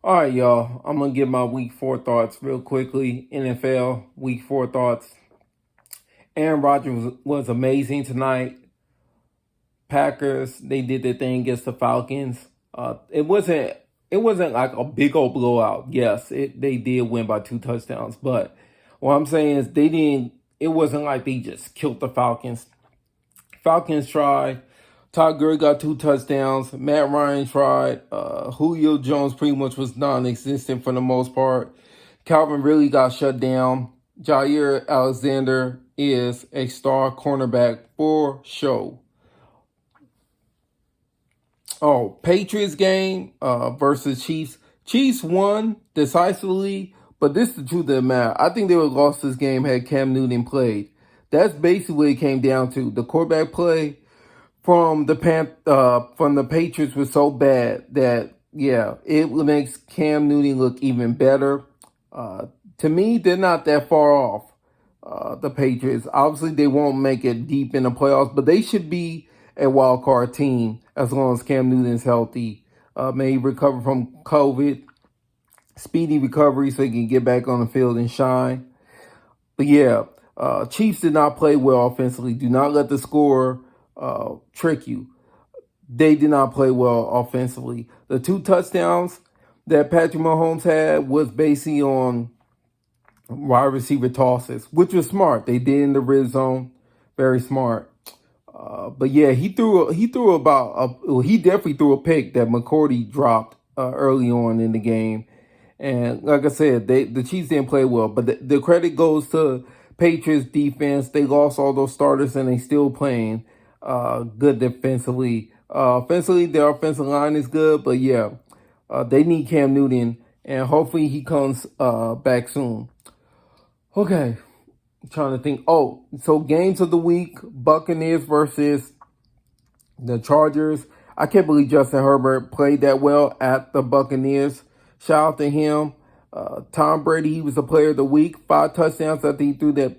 All right, y'all. I'm gonna give my week 4 thoughts real quickly. NFL week 4 thoughts. Aaron Rodgers was amazing tonight. Packers, they did their thing against the Falcons. It wasn't like a big old blowout. Yes, they did win by 2 touchdowns, but what I'm saying is they didn't. It wasn't like they just killed the Falcons. Falcons tried. Todd Gurley got 2 touchdowns. Matt Ryan tried. Julio Jones pretty much was non-existent for the most part. Calvin really got shut down. Jair Alexander is a star cornerback for show. Oh, Patriots game versus Chiefs. Chiefs won decisively, but this is the truth of the matter. I think they would have lost this game had Cam Newton played. That's basically what it came down to. The quarterback play from the Patriots was so bad that it makes Cam Newton look even better. To me, they're not that far off. The Patriots, obviously, they won't make it deep in the playoffs, but they should be a wild card team as long as Cam Newton's healthy. May recover from COVID, speedy recovery so he can get back on the field and shine. But Chiefs did not play well offensively. Do not let the score trick you. They did not play well offensively. The 2 touchdowns that Patrick Mahomes had was basically on wide receiver tosses, which was smart. They did in the red zone, very smart. But he he definitely threw a pick that McCourty dropped early on in the game. And like I said, the Chiefs didn't play well, but the credit goes to Patriots defense. They lost all those starters and they still playing good defensively. Offensively, their offensive line is good, but they need Cam Newton, and hopefully he comes back soon. Okay, I'm trying to think. Oh, so games of the week: Buccaneers versus the Chargers. I can't believe Justin Herbert played that well at the Buccaneers. Shout out to him. Tom Brady, he was the player of the week. 5 touchdowns. I think he threw that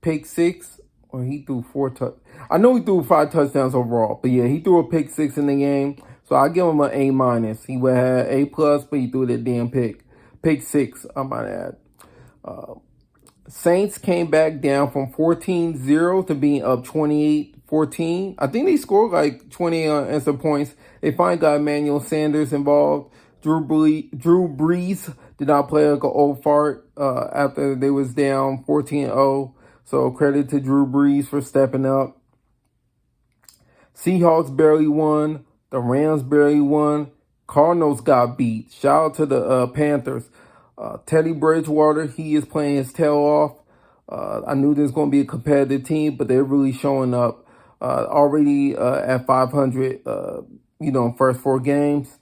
pick six, or he threw 4 I know he threw 5 touchdowns overall, but he threw a pick six in the game. So I give him an A minus. He would have A plus, but he threw that damn pick six. I might add. Saints came back down from 14-0 to being up 28-14. I think they scored like 20 extra points. They finally got Emmanuel Sanders involved. Drew Brees did not play like an old fart after they was down 14-0. So credit to Drew Brees for stepping up. Seahawks barely won. The Rams barely won. Cardinals got beat. Shout out to the Panthers. Teddy Bridgewater, he is playing his tail off. I knew there's going to be a competitive team, but they're really showing up already at 500, first 4 games.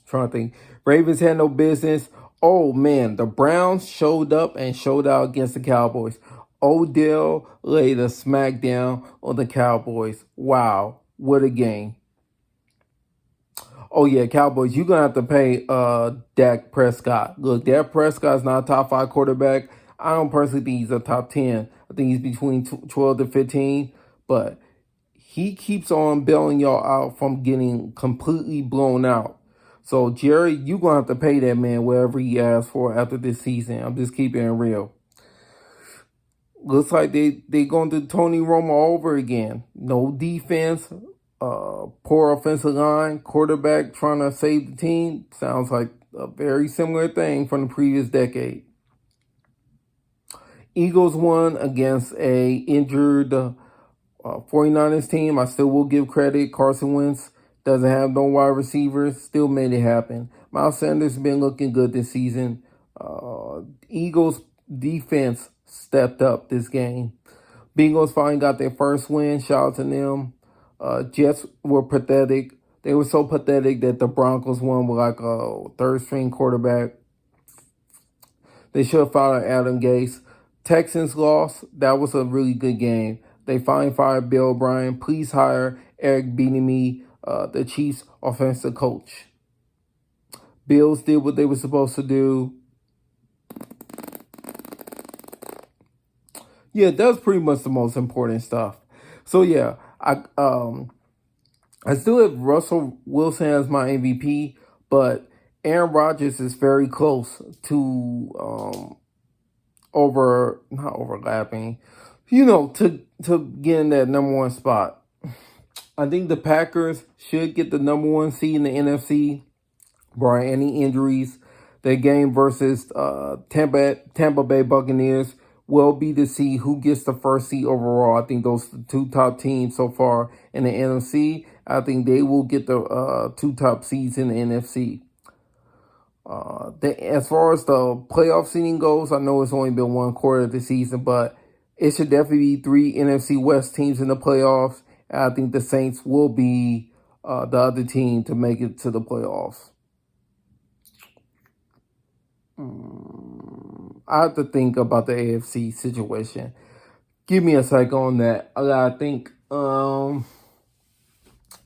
Trying to think. Ravens had no business. Oh, man, the Browns showed up and showed out against the Cowboys. Odell laid a smackdown on the Cowboys. Wow, what a game. Oh, yeah, Cowboys, you're going to have to pay Dak Prescott. Look, Dak Prescott's not a top 5 quarterback. I don't personally think he's a top 10. I think he's between 12 to 15. But he keeps on bailing y'all out from getting completely blown out. So, Jerry, you're going to have to pay that man whatever he asks for after this season. I'm just keeping it real. Looks like they going to Tony Romo over again. No defense. Poor offensive line, quarterback trying to save the team. Sounds like a very similar thing from the previous decade. Eagles won against a injured 49ers team. I still will give credit. Carson Wentz doesn't have no wide receivers. Still made it happen. Miles Sanders has been looking good this season. Eagles defense stepped up this game. Bengals finally got their first win. Shout out to them. Jets were pathetic. They were so pathetic that the Broncos won with like a third-string quarterback. They should have fired Adam Gase. Texans lost. That was a really good game. They finally fired Bill O'Brien. Please hire Eric Bieniemy, the Chiefs' offensive coach. Bills did what they were supposed to do. Yeah, that's pretty much the most important stuff. So I still have Russell Wilson as my MVP, but Aaron Rodgers is very close to not overlapping, to getting that number one spot. I think the Packers should get the number one seed in the NFC, barring any injuries. Their game versus Tampa Bay Buccaneers will be to see who gets the first seed overall. I think those are the two top teams so far in the NFC. I think they will get the two top seeds in the NFC. As far as the playoff seeding goes, I know it's only been one quarter of the season, but it should definitely be three NFC West teams in the playoffs. And I think the Saints will be the other team to make it to the playoffs. I have to think about the AFC situation. Give me a second on that. I gotta think. You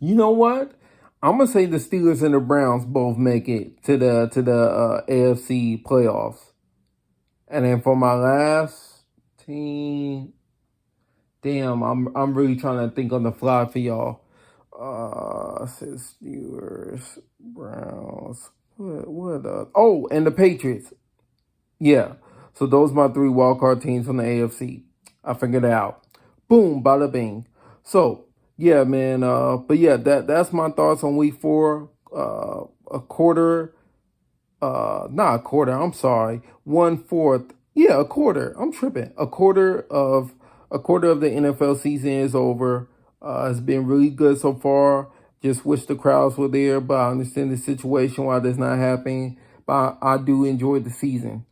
know what? I'm gonna say the Steelers and the Browns both make it to the AFC playoffs. And then for my last team, damn, I'm really trying to think on the fly for y'all. Says Steelers, Browns, and the Patriots. Yeah. So those are my three wildcard teams from the AFC. I figured it out. Boom, bada bing. So yeah, man. But yeah, that's my thoughts on week 4. A quarter. Not a quarter. I'm sorry. 1/4. Yeah, a quarter. I'm tripping. A quarter of the NFL season is over. It's been really good so far. Just wish the crowds were there, but I understand the situation why that's not happening. But I do enjoy the season.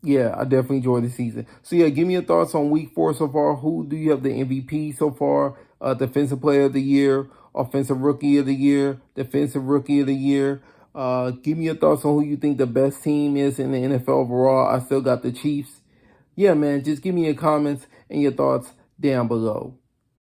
Yeah, I definitely enjoy the season. So yeah, give me your thoughts on week 4 so far. Who do you have the MVP so far? Defensive Player of the Year, Offensive Rookie of the Year, Defensive Rookie of the Year. Give me your thoughts on who you think the best team is in the NFL overall. I still got the Chiefs. Yeah, man, just give me your comments and your thoughts down below.